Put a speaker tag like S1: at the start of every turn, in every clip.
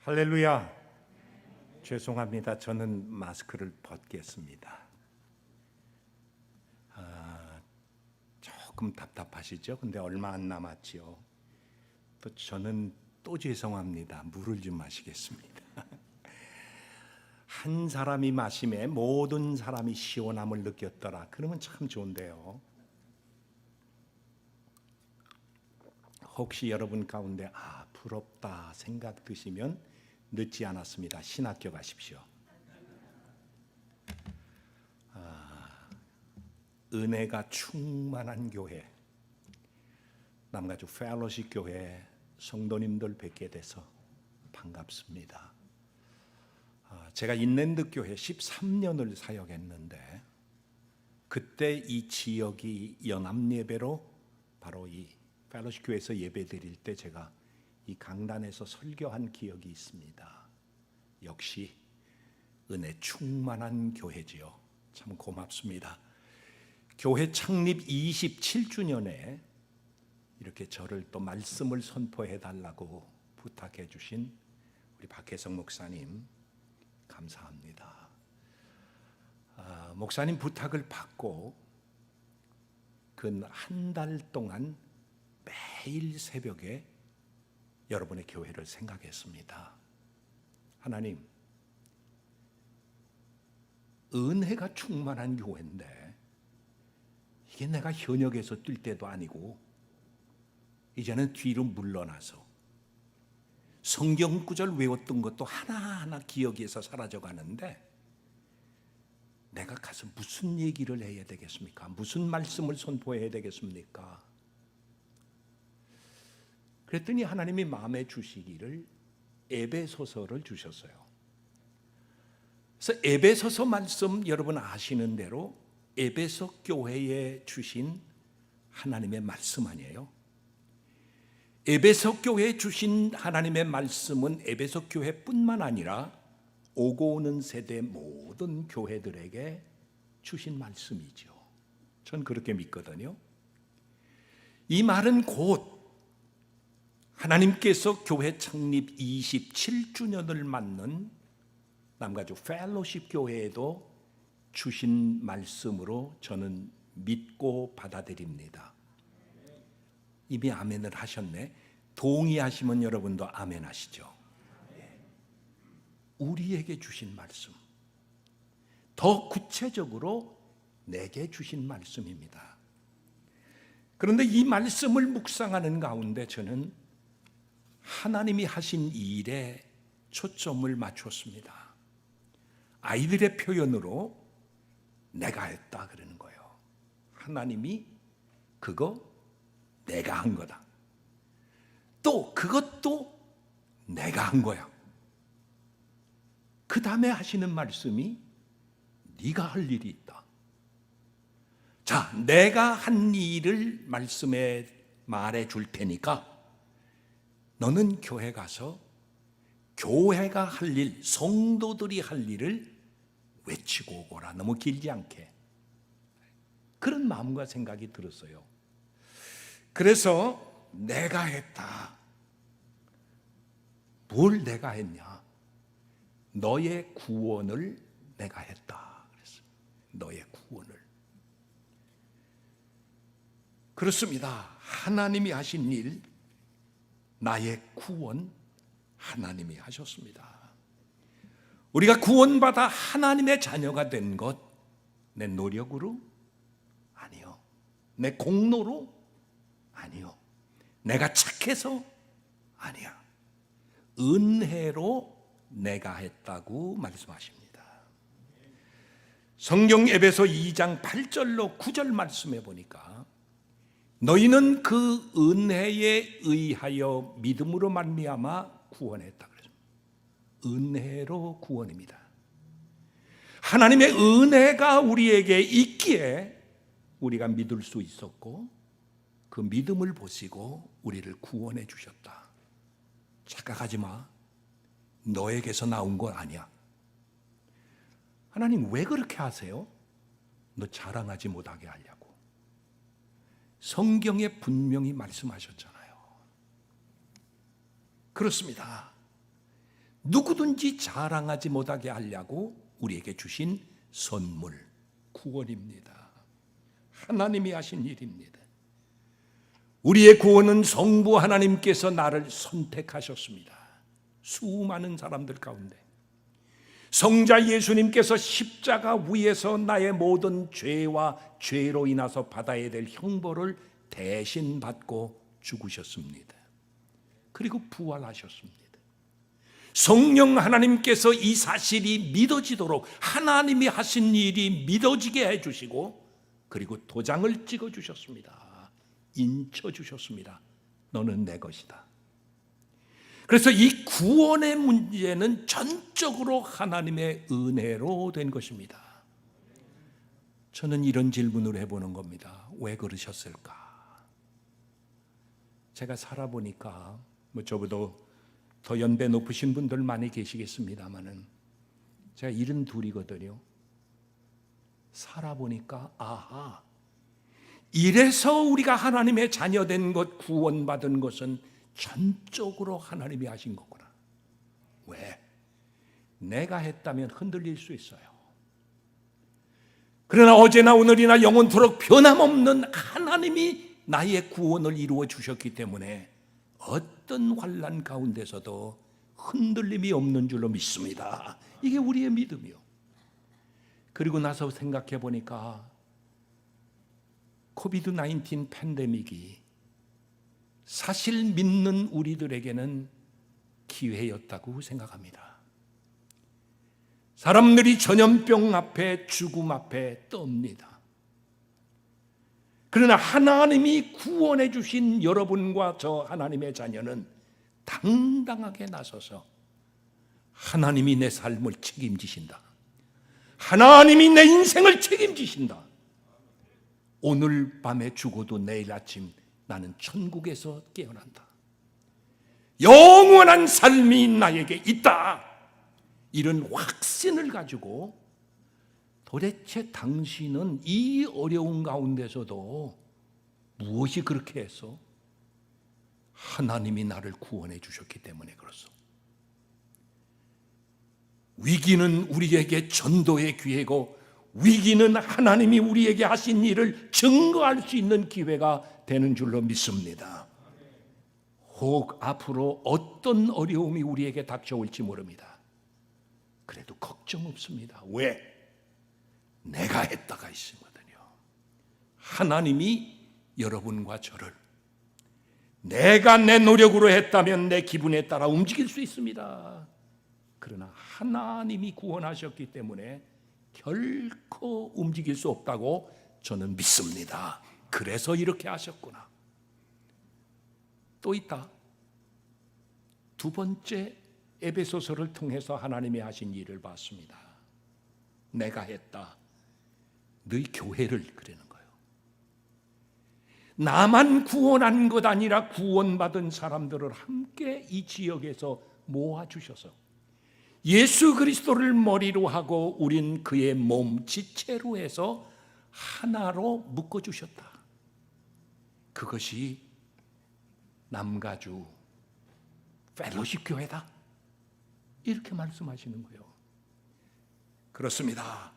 S1: 할렐루야. 죄송합니다. 저는 마스크를 벗겠습니다. 조금 답답하시죠? 근데 얼마 안 남았지요. 또 저는 또 죄송합니다. 물을 좀 마시겠습니다. 한 사람이 마심에 모든 사람이 시원함을 느꼈더라. 그러면 참 좋은데요. 혹시 여러분 가운데 부럽다 생각 드시면 늦지 않았습니다. 신학교 가십시오. 은혜가 충만한 교회, 남가주 펠로십 교회 성도님들 뵙게 돼서 반갑습니다. 제가 인랜드 교회 13년을 사역했는데 그때 이 지역이 연합예배로 바로 이 펠로십 교회에서 예배 드릴 때 제가 이 강단에서 설교한 기억이 있습니다. 역시 은혜 충만한 교회지요. 참 고맙습니다. 교회 창립 27주년에 이렇게 저를 또 말씀을 선포해 달라고 부탁해 주신 우리 박혜성 목사님 감사합니다. 목사님 부탁을 받고 근 한 달 동안 매일 새벽에 여러분의 교회를 생각했습니다. 하나님, 은혜가 충만한 교회인데 이게 내가 현역에서 뛸 때도 아니고 이제는 뒤로 물러나서 성경 구절 외웠던 것도 하나하나 기억에서 사라져 가는데 내가 가서 무슨 얘기를 해야 되겠습니까? 무슨 말씀을 선포해야 되겠습니까? 그랬더니 하나님이 마음에 주시기를 에베소서를 주셨어요. 그래서 에베소서 말씀 여러분 아시는 대로 에베소 교회에 주신 하나님의 말씀 아니에요? 에베소 교회에 주신 하나님의 말씀은 에베소 교회뿐만 아니라 오고 오는 세대 모든 교회들에게 주신 말씀이죠. 전 그렇게 믿거든요. 이 말은 곧 하나님께서 교회 창립 27주년을 맞는 남가주 펠로십 교회에도 주신 말씀으로 저는 믿고 받아들입니다. 이미 아멘을 하셨네. 동의하시면 여러분도 아멘 하시죠. 우리에게 주신 말씀, 더 구체적으로 내게 주신 말씀입니다. 그런데 이 말씀을 묵상하는 가운데 저는 하나님이 하신 일에 초점을 맞췄습니다. 아이들의 표현으로 내가 했다 그러는 거예요. 하나님이 그거 내가 한 거다. 또 그것도 내가 한 거야. 그 다음에 하시는 말씀이 네가 할 일이 있다. 자, 내가 한 일을 말씀에 말해 줄 테니까 너는 교회 가서 교회가 할 일, 성도들이 할 일을 외치고 오거라. 너무 길지 않게. 그런 마음과 생각이 들었어요. 그래서 내가 했다. 뭘 내가 했냐? 너의 구원을 내가 했다. 그랬어요. 너의 구원을. 그렇습니다. 하나님이 하신 일, 나의 구원 하나님이 하셨습니다. 우리가 구원받아 하나님의 자녀가 된 것 내 노력으로? 아니요. 내 공로로? 아니요. 내가 착해서? 아니야. 은혜로 내가 했다고 말씀하십니다. 성경 에베소 2장 8절로 9절 말씀해 보니까 너희는 그 은혜에 의하여 믿음으로 말미암아 구원했다 그랬습니다. 은혜로 구원입니다. 하나님의 은혜가 우리에게 있기에 우리가 믿을 수 있었고 그 믿음을 보시고 우리를 구원해 주셨다. 착각하지 마. 너에게서 나온 건 아니야. 하나님 왜 그렇게 하세요? 너 자랑하지 못하게 하려고. 성경에 분명히 말씀하셨잖아요. 그렇습니다. 누구든지 자랑하지 못하게 하려고 우리에게 주신 선물, 구원입니다. 하나님이 하신 일입니다. 우리의 구원은 성부 하나님께서 나를 선택하셨습니다. 수많은 사람들 가운데 성자 예수님께서 십자가 위에서 나의 모든 죄와 죄로 인해서 받아야 될 형벌을 대신 받고 죽으셨습니다. 그리고 부활하셨습니다. 성령 하나님께서 이 사실이 믿어지도록 하나님이 하신 일이 믿어지게 해주시고, 그리고 도장을 찍어주셨습니다. 인쳐주셨습니다. 너는 내 것이다. 그래서 이 구원의 문제는 전적으로 하나님의 은혜로 된 것입니다. 저는 이런 질문을 해보는 겁니다. 왜 그러셨을까? 제가 살아보니까 저보다 더 연배 높으신 분들 많이 계시겠습니다만은 제가 72이거든요. 살아보니까 아하, 이래서 우리가 하나님의 자녀된 것, 구원받은 것은 전적으로 하나님이 하신 거구나. 왜? 내가 했다면 흔들릴 수 있어요. 그러나 어제나 오늘이나 영원토록 변함없는 하나님이 나의 구원을 이루어 주셨기 때문에 어떤 환난 가운데서도 흔들림이 없는 줄로 믿습니다. 이게 우리의 믿음이요. 그리고 나서 생각해 보니까 코비드-19 팬데믹이 사실 믿는 우리들에게는 기회였다고 생각합니다. 사람들이 전염병 앞에, 죽음 앞에 떱니다. 그러나 하나님이 구원해 주신 여러분과 저 하나님의 자녀는 당당하게 나서서 하나님이 내 삶을 책임지신다. 하나님이 내 인생을 책임지신다. 오늘 밤에 죽어도 내일 아침 나는 천국에서 깨어난다. 영원한 삶이 나에게 있다. 이런 확신을 가지고 도대체 당신은 이 어려운 가운데서도 무엇이 그렇게 해서 하나님이 나를 구원해 주셨기 때문에 그렇소. 위기는 우리에게 전도의 기회고, 위기는 하나님이 우리에게 하신 일을 증거할 수 있는 기회가 되는 줄로 믿습니다. 혹 앞으로 어떤 어려움이 우리에게 닥쳐올지 모릅니다. 그래도 걱정 없습니다. 왜? 내가 했다가 있거든요. 하나님이 여러분과 저를 내가 내 노력으로 했다면 내 기분에 따라 움직일 수 있습니다. 그러나 하나님이 구원하셨기 때문에 결코 움직일 수 없다고 저는 믿습니다. 그래서 이렇게 하셨구나. 또 있다. 두 번째 에베소서를 통해서 하나님이 하신 일을 봤습니다. 내가 했다. 너희 교회를 그리는 거예요. 나만 구원한 것 아니라 구원받은 사람들을 함께 이 지역에서 모아주셔서 예수 그리스도를 머리로 하고 우린 그의 몸 지체로 해서 하나로 묶어주셨다. 그것이 남가주 펠로십 교회다. 이렇게 말씀하시는 거예요. 그렇습니다.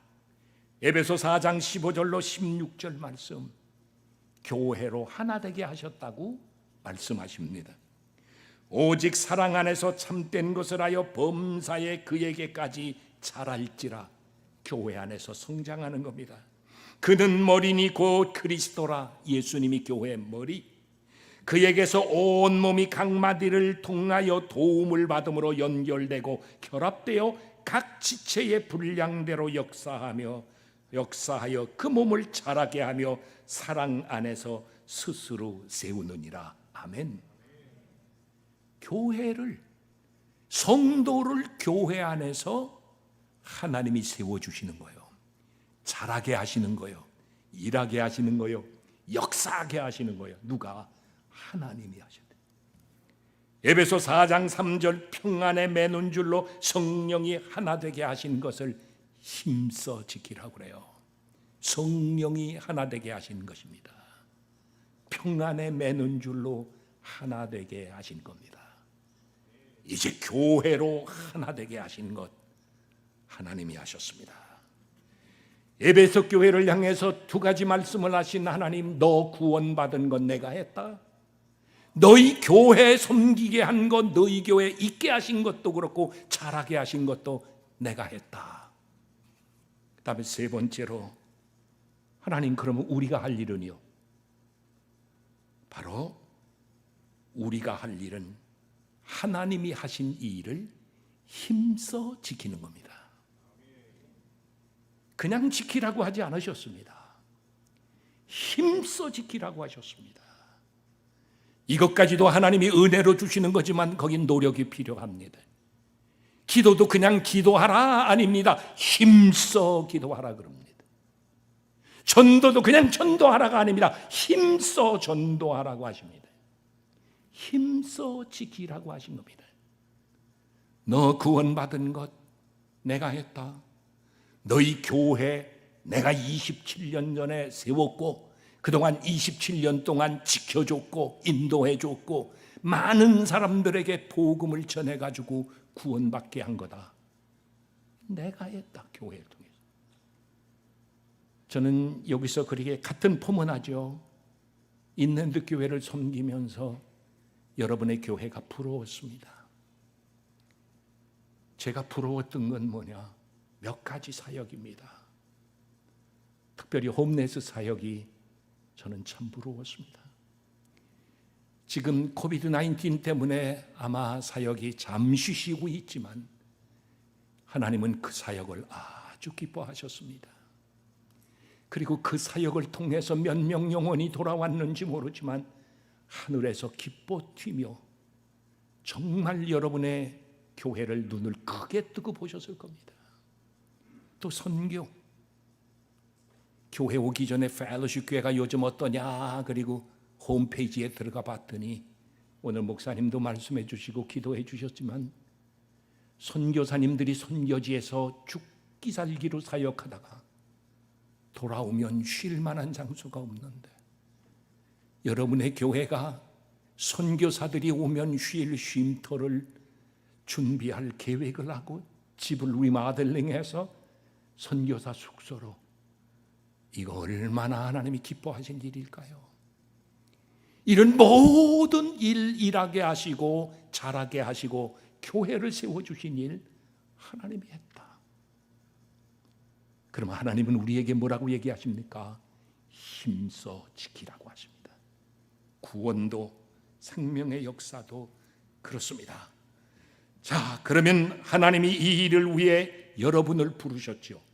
S1: 에베소 4장 15절로 16절 말씀, 교회로 하나 되게 하셨다고 말씀하십니다. 오직 사랑 안에서 참된 것을 하여 범사에 그에게까지 자랄지라. 교회 안에서 성장하는 겁니다. 그는 머리니 곧 그리스도라. 예수님이 교회의 머리. 그에게서 온 몸이 각 마디를 통하여 도움을 받음으로 연결되고 결합되어 각 지체의 분량대로 역사하여 그 몸을 자라게 하며 사랑 안에서 스스로 세우느니라. 아멘. 교회를, 성도를 교회 안에서 하나님이 세워주시는 거예요. 자라게 하시는 거예요. 일하게 하시는 거예요. 역사하게 하시는 거예요. 누가? 하나님이 하신다. 에베소 4장 3절, 평안에 매는 줄로 성령이 하나 되게 하신 것을 힘써 지키라고 그래요. 성령이 하나 되게 하신 것입니다. 평안에 매는 줄로 하나 되게 하신 겁니다. 이제 교회로 하나 되게 하신 것 하나님이 하셨습니다. 에베소 교회를 향해서 두 가지 말씀을 하신 하나님, 너 구원받은 건 내가 했다. 너희 교회 섬기게 한 것, 너희 교회 있게 하신 것도 그렇고 잘하게 하신 것도 내가 했다. 그 다음에 세 번째로, 하나님 그러면 우리가 할 일은요? 바로 우리가 할 일은 하나님이 하신 이 일을 힘써 지키는 겁니다. 그냥 지키라고 하지 않으셨습니다. 힘써 지키라고 하셨습니다. 이것까지도 하나님이 은혜로 주시는 거지만 거긴 노력이 필요합니다. 기도도 그냥 기도하라 아닙니다. 힘써 기도하라 그럽니다. 전도도 그냥 전도하라가 아닙니다. 힘써 전도하라고 하십니다. 힘써 지키라고 하신 겁니다. 너 구원받은 것 내가 했다. 너희 교회 내가 27년 전에 세웠고 그동안 27년 동안 지켜줬고 인도해줬고 많은 사람들에게 복음을 전해가지고 구원받게 한 거다. 내가 했다. 교회를 통해서. 저는 여기서 그렇게 같은 포문하죠. 인랜드 교회를 섬기면서 여러분의 교회가 부러웠습니다. 제가 부러웠던 건 뭐냐? 몇 가지 사역입니다. 특별히 홈레스 사역이 저는 참 부러웠습니다. 지금 코비드-19 때문에 아마 사역이 잠시 쉬고 있지만 하나님은 그 사역을 아주 기뻐하셨습니다. 그리고 그 사역을 통해서 몇 명 영혼이 돌아왔는지 모르지만 하늘에서 기뻐 튀며 정말 여러분의 교회를 눈을 크게 뜨고 보셨을 겁니다. 또 선교, 교회 오기 전에 펠로십 교회가 요즘 어떠냐 그리고 홈페이지에 들어가 봤더니 오늘 목사님도 말씀해 주시고 기도해 주셨지만 선교사님들이 선교지에서 죽기 살기로 사역하다가 돌아오면 쉴 만한 장소가 없는데 여러분의 교회가 선교사들이 오면 쉴 쉼터를 준비할 계획을 하고 집을 리모델링해서 선교사 숙소로, 이거 얼마나 하나님이 기뻐하신 일일까요? 이런 모든 일 일하게 하시고 잘하게 하시고 교회를 세워주신 일 하나님이 했다. 그러면 하나님은 우리에게 뭐라고 얘기하십니까? 힘써 지키라고 하십니다. 구원도 생명의 역사도 그렇습니다. 자, 그러면 하나님이 이 일을 위해 여러분을 부르셨죠.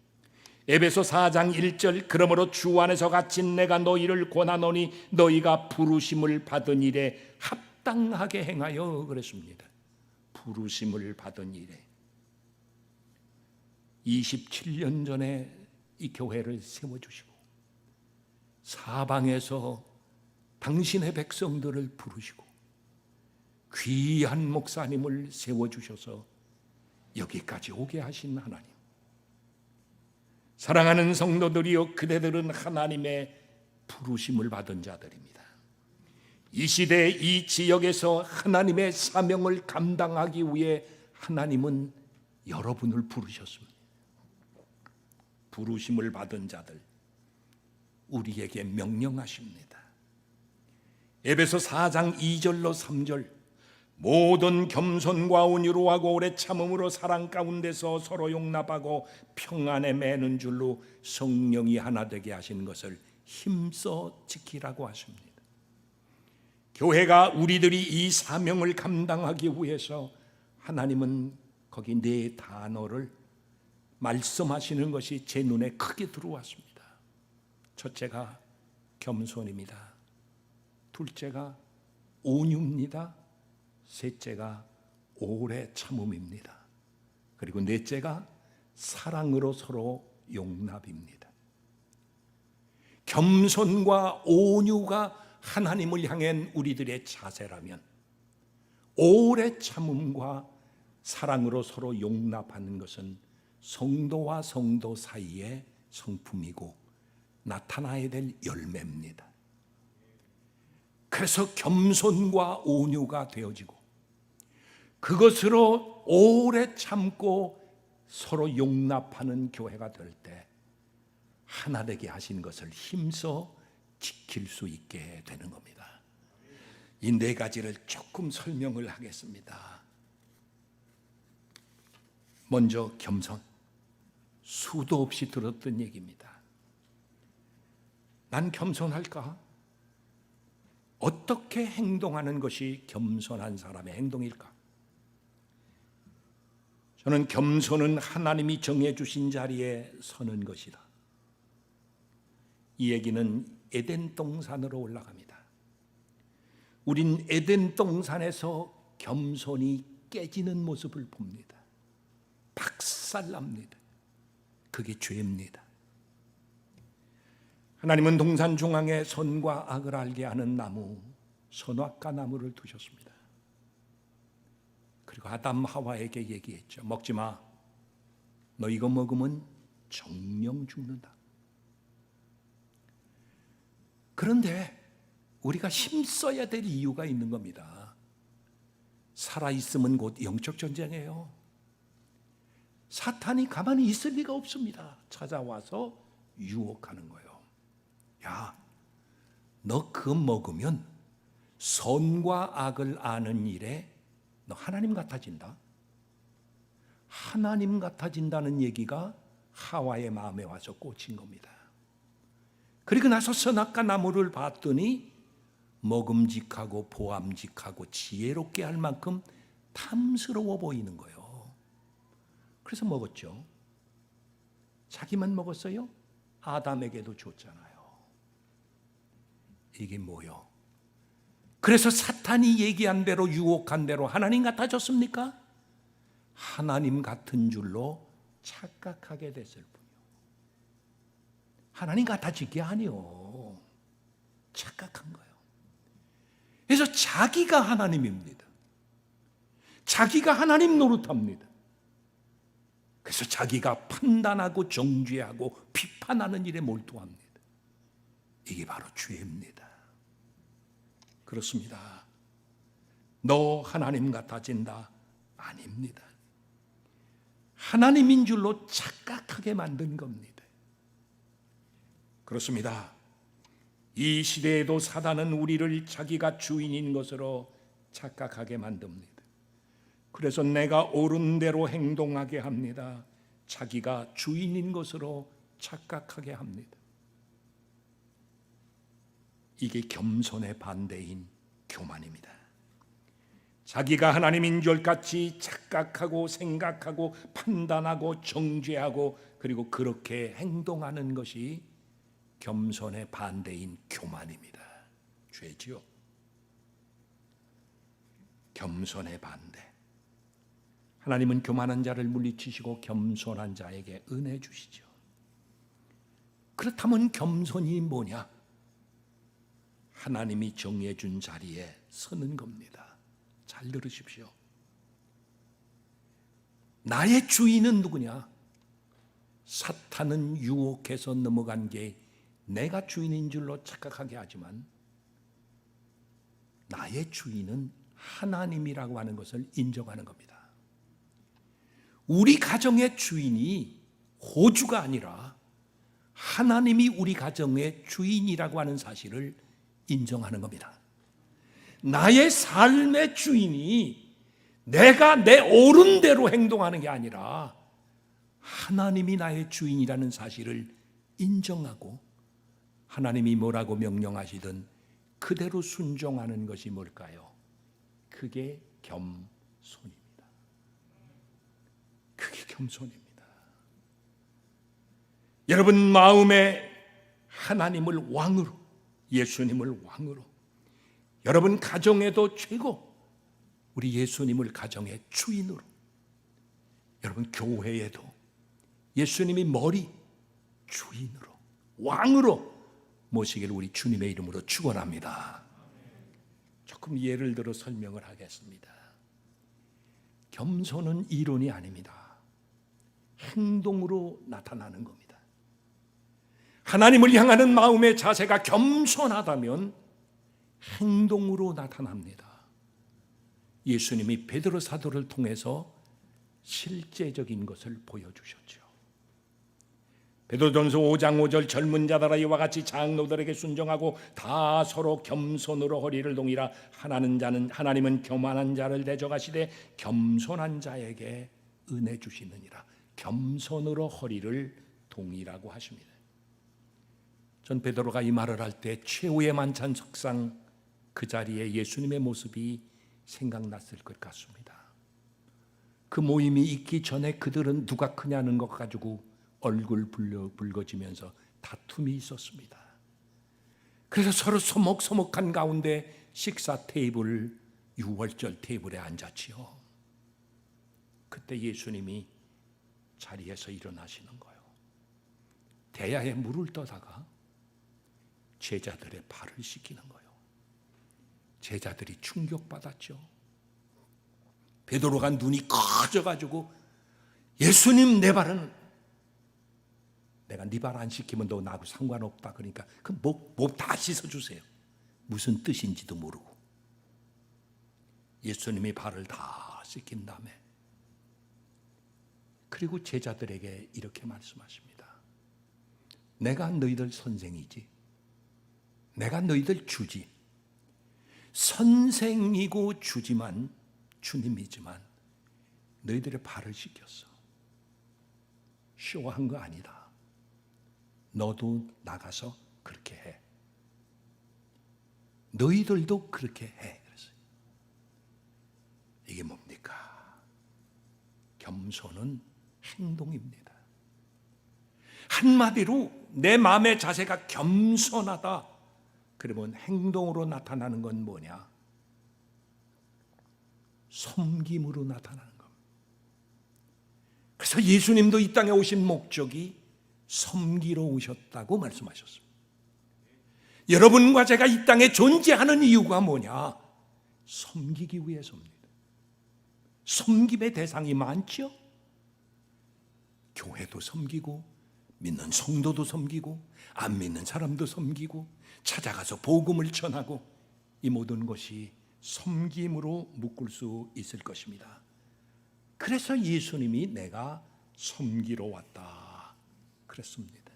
S1: 에베소 4장 1절, 그러므로 주 안에서 갇힌 내가 너희를 권하노니 너희가 부르심을 받은 일에 합당하게 행하여 그랬습니다. 부르심을 받은 일에. 27년 전에 이 교회를 세워주시고 사방에서 당신의 백성들을 부르시고 귀한 목사님을 세워주셔서 여기까지 오게 하신 하나님. 사랑하는 성도들이여, 그대들은 하나님의 부르심을 받은 자들입니다. 이 시대 이 지역에서 하나님의 사명을 감당하기 위해 하나님은 여러분을 부르셨습니다. 부르심을 받은 자들, 우리에게 명령하십니다. 에베소 4장 2절로 3절, 모든 겸손과 온유로 하고 오래 참음으로 사랑 가운데서 서로 용납하고 평안에 매는 줄로 성령이 하나 되게 하시는 것을 힘써 지키라고 하십니다. 교회가 우리들이 이 사명을 감당하기 위해서 하나님은 거기 네 단어를 말씀하시는 것이 제 눈에 크게 들어왔습니다. 첫째가 겸손입니다. 둘째가 온유입니다. 셋째가 오래 참음입니다. 그리고 넷째가 사랑으로 서로 용납입니다. 겸손과 온유가 하나님을 향한 우리들의 자세라면 오래 참음과 사랑으로 서로 용납하는 것은 성도와 성도 사이의 성품이고 나타나야 될 열매입니다. 그래서 겸손과 온유가 되어지고 그것으로 오래 참고 서로 용납하는 교회가 될 때 하나 되게 하신 것을 힘써 지킬 수 있게 되는 겁니다. 이 네 가지를 조금 설명을 하겠습니다. 먼저 겸손. 수도 없이 들었던 얘기입니다. 난 겸손할까? 어떻게 행동하는 것이 겸손한 사람의 행동일까? 저는 겸손은 하나님이 정해주신 자리에 서는 것이다. 이 얘기는 에덴 동산으로 올라갑니다. 우린 에덴 동산에서 겸손이 깨지는 모습을 봅니다. 박살납니다. 그게 죄입니다. 하나님은 동산 중앙에 선과 악을 알게 하는 나무, 선악과 나무를 두셨습니다. 그리고 아담 하와에게 얘기했죠. 먹지 마. 너 이거 먹으면 정령 죽는다. 그런데 우리가 힘써야 될 이유가 있는 겁니다. 살아있으면 곧 영적 전쟁이에요. 사탄이 가만히 있을 리가 없습니다. 찾아와서 유혹하는 거예요. 야, 너 그거 먹으면 선과 악을 아는 일에 너 하나님 같아진다. 하나님 같아진다는 얘기가 하와의 마음에 와서 꽂힌 겁니다. 그리고 나서 선악과 나무를 봤더니 먹음직하고 보암직하고 지혜롭게 할 만큼 탐스러워 보이는 거예요. 그래서 먹었죠. 자기만 먹었어요? 아담에게도 줬잖아요. 이게 뭐요? 그래서 사탄이 얘기한 대로 유혹한 대로 하나님 같아졌습니까? 하나님 같은 줄로 착각하게 됐을 뿐이요. 하나님 같아지기 아니요. 착각한 거예요. 그래서 자기가 하나님입니다. 자기가 하나님 노릇합니다. 그래서 자기가 판단하고 정죄하고 비판하는 일에 몰두합니다. 이게 바로 죄입니다. 그렇습니다. 너 하나님 같아진다? 아닙니다. 하나님인 줄로 착각하게 만든 겁니다. 그렇습니다. 이 시대에도 사단은 우리를 자기가 주인인 것으로 착각하게 만듭니다. 그래서 내가 옳은 대로 행동하게 합니다. 자기가 주인인 것으로 착각하게 합니다. 이게 겸손의 반대인 교만입니다. 자기가 하나님인 줄 같이 착각하고 생각하고 판단하고 정죄하고 그리고 그렇게 행동하는 것이 겸손의 반대인 교만입니다. 죄지요. 겸손의 반대. 하나님은 교만한 자를 물리치시고 겸손한 자에게 은혜 주시죠. 그렇다면 겸손이 뭐냐? 하나님이 정해준 자리에 서는 겁니다. 잘 들으십시오. 나의 주인은 누구냐? 사탄은 유혹해서 넘어간 게 내가 주인인 줄로 착각하게 하지만 나의 주인은 하나님이라고 하는 것을 인정하는 겁니다. 우리 가정의 주인이 호주가 아니라 하나님이 우리 가정의 주인이라고 하는 사실을 인정하는 겁니다. 나의 삶의 주인이 내가 내 옳은 대로 행동하는 게 아니라 하나님이 나의 주인이라는 사실을 인정하고 하나님이 뭐라고 명령하시든 그대로 순종하는 것이 뭘까요? 그게 겸손입니다. 그게 겸손입니다. 여러분 마음에 하나님을 왕으로, 예수님을 왕으로, 여러분 가정에도 최고 우리 예수님을 가정의 주인으로, 여러분 교회에도 예수님이 머리 주인으로, 왕으로 모시길 우리 주님의 이름으로 축원합니다. 조금 예를 들어 설명을 하겠습니다. 겸손은 이론이 아닙니다. 행동으로 나타나는 겁니다. 하나님을 향하는 마음의 자세가 겸손하다면 행동으로 나타납니다. 예수님이 베드로 사도를 통해서 실제적인 것을 보여주셨죠. 베드로전서 5장 5절 젊은 자들아 이와 같이 장로들에게 순종하고 다 서로 겸손으로 허리를 동이라. 하나님은 교만한 자를 대적하시되 겸손한 자에게 은혜 주시느니라. 겸손으로 허리를 동이라고 하십니다. 전 베드로가 이 말을 할 때 최후의 만찬 석상 그 자리에 예수님의 모습이 생각났을 것 같습니다. 그 모임이 있기 전에 그들은 누가 크냐는 것 가지고 얼굴 붉어지면서 다툼이 있었습니다. 그래서 서로 소목소목한 가운데 식사 테이블, 유월절 테이블에 앉았지요. 그때 예수님이 자리에서 일어나시는 거예요. 대야에 물을 떠다가 제자들의 발을 씻기는 거예요. 제자들이 충격받았죠. 베드로가 눈이 커져가지고 예수님 내 발은 내가 네 발 안 씻기면 너 나하고 상관없다. 그러니까 그 목 다 씻어주세요. 무슨 뜻인지도 모르고 예수님이 발을 다 씻긴 다음에 그리고 제자들에게 이렇게 말씀하십니다. 내가 너희들 선생이지, 내가 너희들 주지. 선생이고 주지만 주님이지만 너희들의 발을 씻겼어. 쇼한 거 아니다. 너도 나가서 그렇게 해. 너희들도 그렇게 해. 그랬어요. 이게 뭡니까? 겸손은 행동입니다. 한마디로 내 마음의 자세가 겸손하다. 그러면 행동으로 나타나는 건 뭐냐? 섬김으로 나타나는 겁니다. 그래서 예수님도 이 땅에 오신 목적이 섬기러 오셨다고 말씀하셨습니다. 여러분과 제가 이 땅에 존재하는 이유가 뭐냐? 섬기기 위해서입니다. 섬김의 대상이 많죠? 교회도 섬기고, 믿는 성도도 섬기고, 안 믿는 사람도 섬기고, 찾아가서 복음을 전하고, 이 모든 것이 섬김으로 묶을 수 있을 것입니다. 그래서 예수님이 내가 섬기러 왔다 그랬습니다.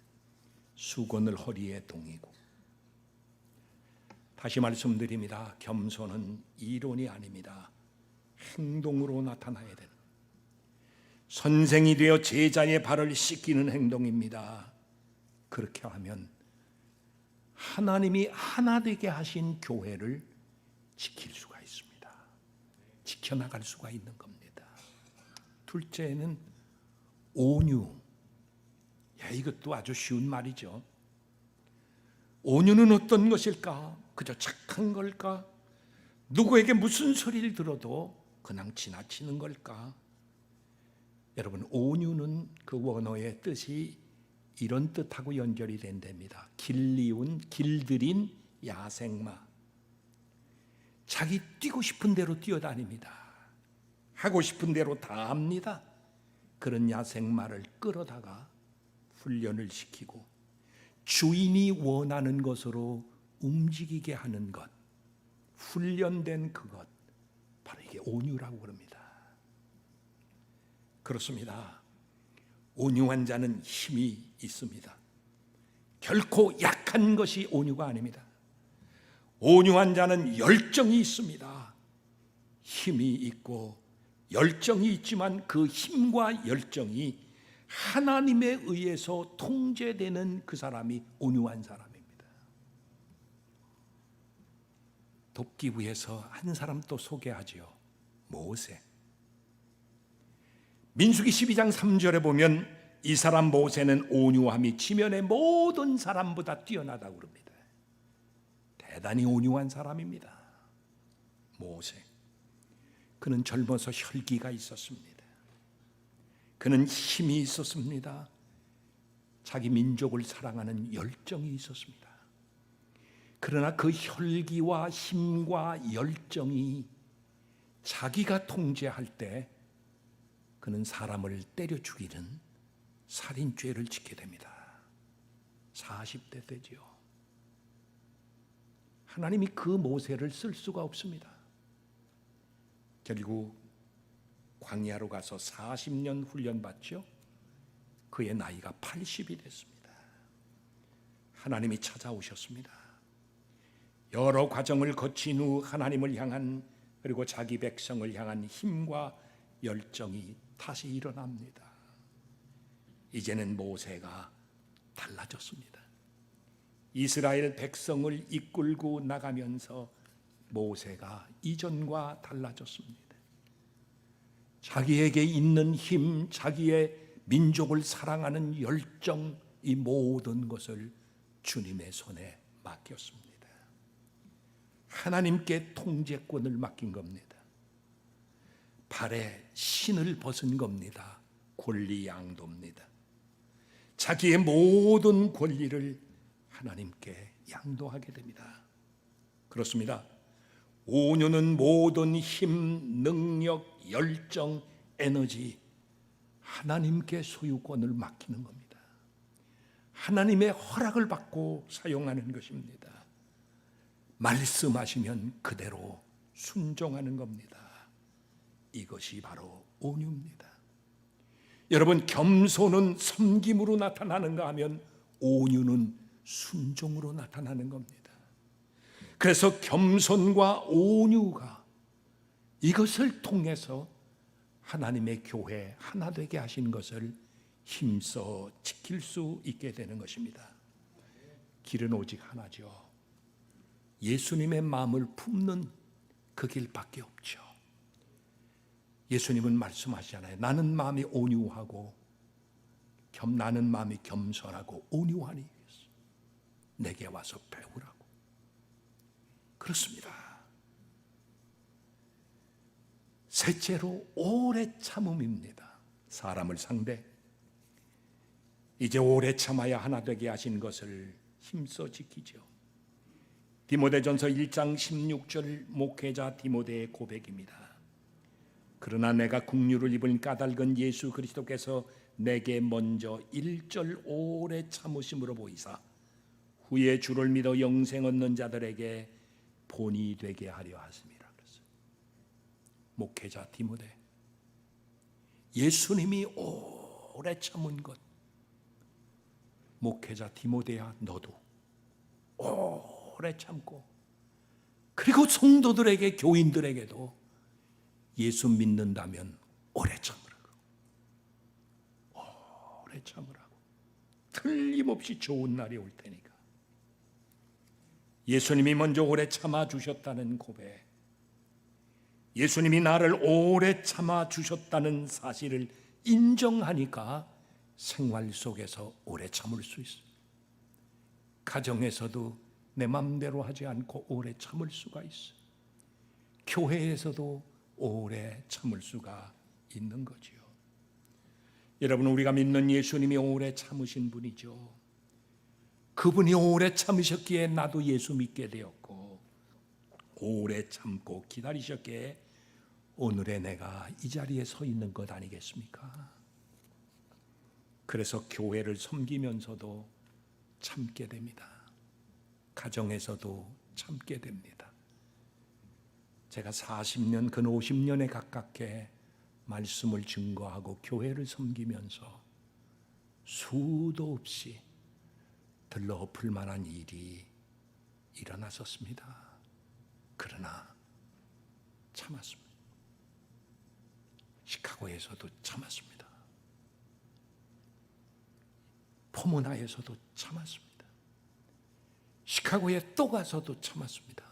S1: 수건을 허리에 동이고. 다시 말씀드립니다. 겸손은 이론이 아닙니다. 행동으로 나타나야 되는, 선생이 되어 제자의 발을 씻기는 행동입니다. 그렇게 하면 하나님이 하나 되게 하신 교회를 지킬 수가 있습니다. 지켜나갈 수가 있는 겁니다. 둘째는 온유. 이것도 아주 쉬운 말이죠. 온유는 어떤 것일까? 그저 착한 걸까? 누구에게 무슨 소리를 들어도 그냥 지나치는 걸까? 여러분, 온유는 그 원어의 뜻이 이런 뜻하고 연결이 된답니다. 길리운, 길들인 야생마. 자기 뛰고 싶은 대로 뛰어다닙니다. 하고 싶은 대로 다 합니다. 그런 야생마를 끌어다가 훈련을 시키고 주인이 원하는 것으로 움직이게 하는 것, 훈련된 그것, 바로 이게 온유라고 그럽니다. 그렇습니다. 온유한 자는 힘이 있습니다. 결코 약한 것이 온유가 아닙니다. 온유한 자는 열정이 있습니다. 힘이 있고 열정이 있지만 그 힘과 열정이 하나님에 의해서 통제되는 그 사람이 온유한 사람입니다. 돕기 위해서 한 사람 또 소개하지요. 모세. 민수기 12장 3절에 보면 이 사람 모세는 온유함이 지면의 모든 사람보다 뛰어나다고 그럽니다. 대단히 온유한 사람입니다. 모세. 그는 젊어서 혈기가 있었습니다. 그는 힘이 있었습니다. 자기 민족을 사랑하는 열정이 있었습니다. 그러나 그 혈기와 힘과 열정이 자기가 통제할 때 그는 사람을 때려 죽이는 살인죄를 짓게 됩니다. 40대 때지요. 하나님이 그 모세를 쓸 수가 없습니다. 결국 광야로 가서 40년 훈련받죠. 그의 나이가 80이 됐습니다. 하나님이 찾아오셨습니다. 여러 과정을 거친 후 하나님을 향한, 그리고 자기 백성을 향한 힘과 열정이 다시 일어납니다. 이제는 모세가 달라졌습니다. 이스라엘 백성을 이끌고 나가면서 모세가 이전과 달라졌습니다. 자기에게 있는 힘, 자기의 민족을 사랑하는 열정, 이 모든 것을 주님의 손에 맡겼습니다. 하나님께 통제권을 맡긴 겁니다. 발에 신을 벗은 겁니다. 권리 양도입니다. 자기의 모든 권리를 하나님께 양도하게 됩니다. 그렇습니다. 온유는 모든 힘, 능력, 열정, 에너지 하나님께 소유권을 맡기는 겁니다. 하나님의 허락을 받고 사용하는 것입니다. 말씀하시면 그대로 순종하는 겁니다. 이것이 바로 온유입니다. 여러분, 겸손은 섬김으로 나타나는가 하면 온유는 순종으로 나타나는 겁니다. 그래서 겸손과 온유가, 이것을 통해서 하나님의 교회 하나 되게 하신 것을 힘써 지킬 수 있게 되는 것입니다. 길은 오직 하나죠. 예수님의 마음을 품는 그 길밖에 없죠. 예수님은 말씀하시잖아요. 나는 마음이 온유하고 나는 마음이 겸손하고 온유하니 내게 와서 배우라고. 그렇습니다. 셋째로 오래 참음입니다. 사람을 상대, 이제 오래 참아야 하나 되게 하신 것을 힘써 지키죠. 디모데전서 1장 16절 목회자 디모데의 고백입니다. 그러나 내가 국류를 입은 까닭은 예수 그리스도께서 내게 먼저 1절 오래 참으심으로 보이사 후에 주를 믿어 영생 얻는 자들에게 본이 되게 하려 하심이라 그랬어요. 목회자 디모데, 예수님이 오래 참은 것, 목회자 디모데야 너도 오래 참고, 그리고 성도들에게, 교인들에게도 예수 믿는다면 오래 참으라고, 오래 참으라고. 틀림없이 좋은 날이 올 테니까. 예수님이 먼저 오래 참아주셨다는 고백, 예수님이 나를 오래 참아주셨다는 사실을 인정하니까 생활 속에서 오래 참을 수 있어요. 가정에서도 내 맘대로 하지 않고 오래 참을 수가 있어요. 교회에서도 오래 참을 수가 있는 거지요. 여러분, 우리가 믿는 예수님이 오래 참으신 분이죠. 그분이 오래 참으셨기에 나도 예수 믿게 되었고, 오래 참고 기다리셨기에 오늘의 내가 이 자리에 서 있는 것 아니겠습니까? 그래서 교회를 섬기면서도 참게 됩니다. 가정에서도 참게 됩니다. 제가 40년, 근 50년에 가깝게 말씀을 증거하고 교회를 섬기면서 수도 없이 들러 엎을 만한 일이 일어났었습니다. 그러나 참았습니다. 시카고에서도 참았습니다. 포모나에서도 참았습니다. 시카고에 또 가서도 참았습니다.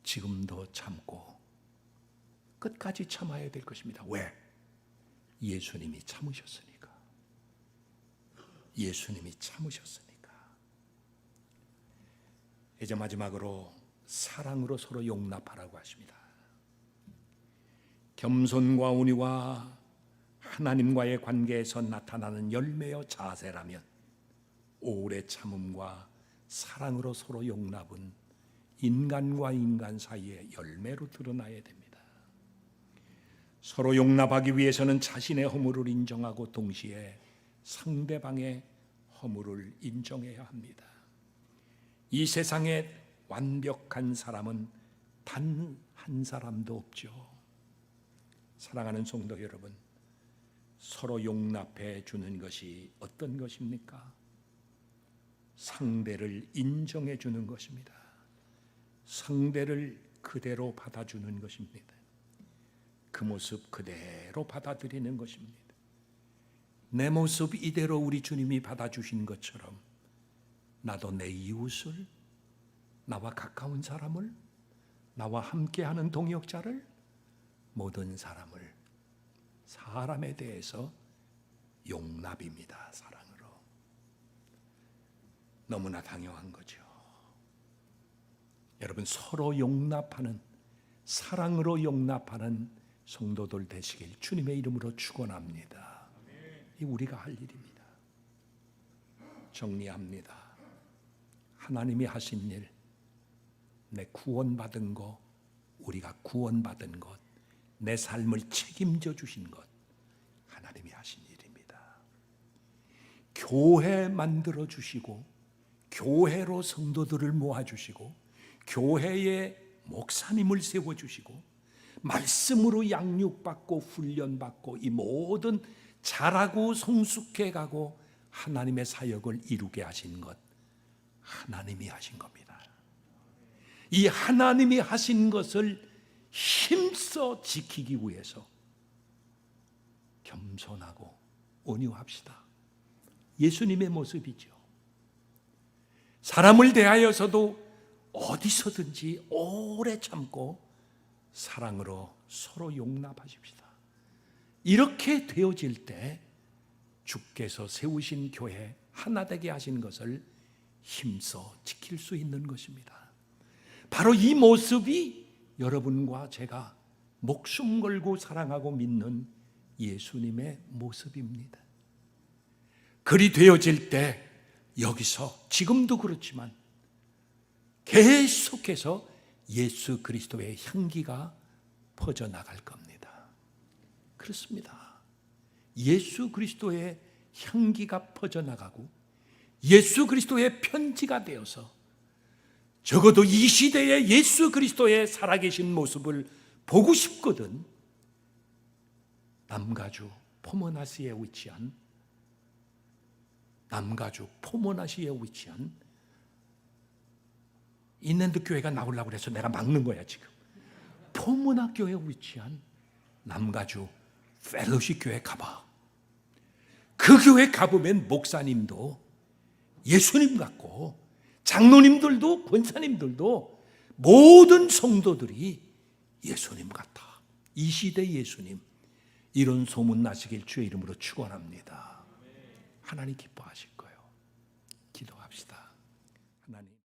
S1: 지금도 참고 끝까지 참아야 될 것입니다. 왜? 예수님이 참으셨으니까. 예수님이 참으셨으니까. 이제 마지막으로 사랑으로 서로 용납하라고 하십니다. 겸손과 온유와 하나님과의 관계에서 나타나는 열매여 자세라면 오래 참음과 사랑으로 서로 용납은 인간과 인간 사이의 열매로 드러나야 됩니다. 서로 용납하기 위해서는 자신의 허물을 인정하고 동시에 상대방의 허물을 인정해야 합니다. 이 세상에 완벽한 사람은 단 한 사람도 없죠. 사랑하는 성도 여러분, 서로 용납해 주는 것이 어떤 것입니까? 상대를 인정해 주는 것입니다. 상대를 그대로 받아주는 것입니다. 그 모습 그대로 받아들이는 것입니다. 내 모습 이대로 우리 주님이 받아주신 것처럼 나도 내 이웃을, 나와 가까운 사람을, 나와 함께하는 동역자를, 모든 사람에 대해서 용납입니다. 사랑으로. 너무나 당연한 거죠. 여러분, 서로 용납하는, 사랑으로 용납하는 성도들 되시길 주님의 이름으로 축원합니다. 이 우리가 할 일입니다. 정리합니다. 하나님이 하신 일, 내 구원받은 것, 우리가 구원받은 것, 내 삶을 책임져 주신 것, 하나님이 하신 일입니다. 교회 만들어 주시고, 교회로 성도들을 모아 주시고, 교회에 목사님을 세워 주시고, 말씀으로 양육받고 훈련받고, 이 모든 자라고 성숙해 가고 하나님의 사역을 이루게 하신 것, 하나님이 하신 겁니다. 이 하나님이 하신 것을 힘써 지키기 위해서 겸손하고 온유합시다. 예수님의 모습이죠. 사람을 대하여서도 어디서든지 오래 참고 사랑으로 서로 용납하십시다. 이렇게 되어질 때 주께서 세우신 교회 하나 되게 하신 것을 힘써 지킬 수 있는 것입니다. 바로 이 모습이 여러분과 제가 목숨 걸고 사랑하고 믿는 예수님의 모습입니다. 그리 되어질 때 여기서 지금도 그렇지만 계속해서 예수 그리스도의 향기가 퍼져나갈 겁니다. 그렇습니다. 예수 그리스도의 향기가 퍼져나가고 예수 그리스도의 편지가 되어서 적어도 이 시대에 예수 그리스도의 살아계신 모습을 보고 싶거든. 남가주 포모나시에 위치한 인랜드 교회가 나오려고 그래서 내가 막는 거야 지금. 포모나 교회에 위치한 남가주 펠로십 교회 가봐. 그 교회 가보면 목사님도 예수님 같고 장로님들도 권사님들도 모든 성도들이 예수님 같아. 이 시대 예수님, 이런 소문 나시길 주의 이름으로 축원합니다. 하나님 기뻐하실 거예요. 기도합시다. 하나님.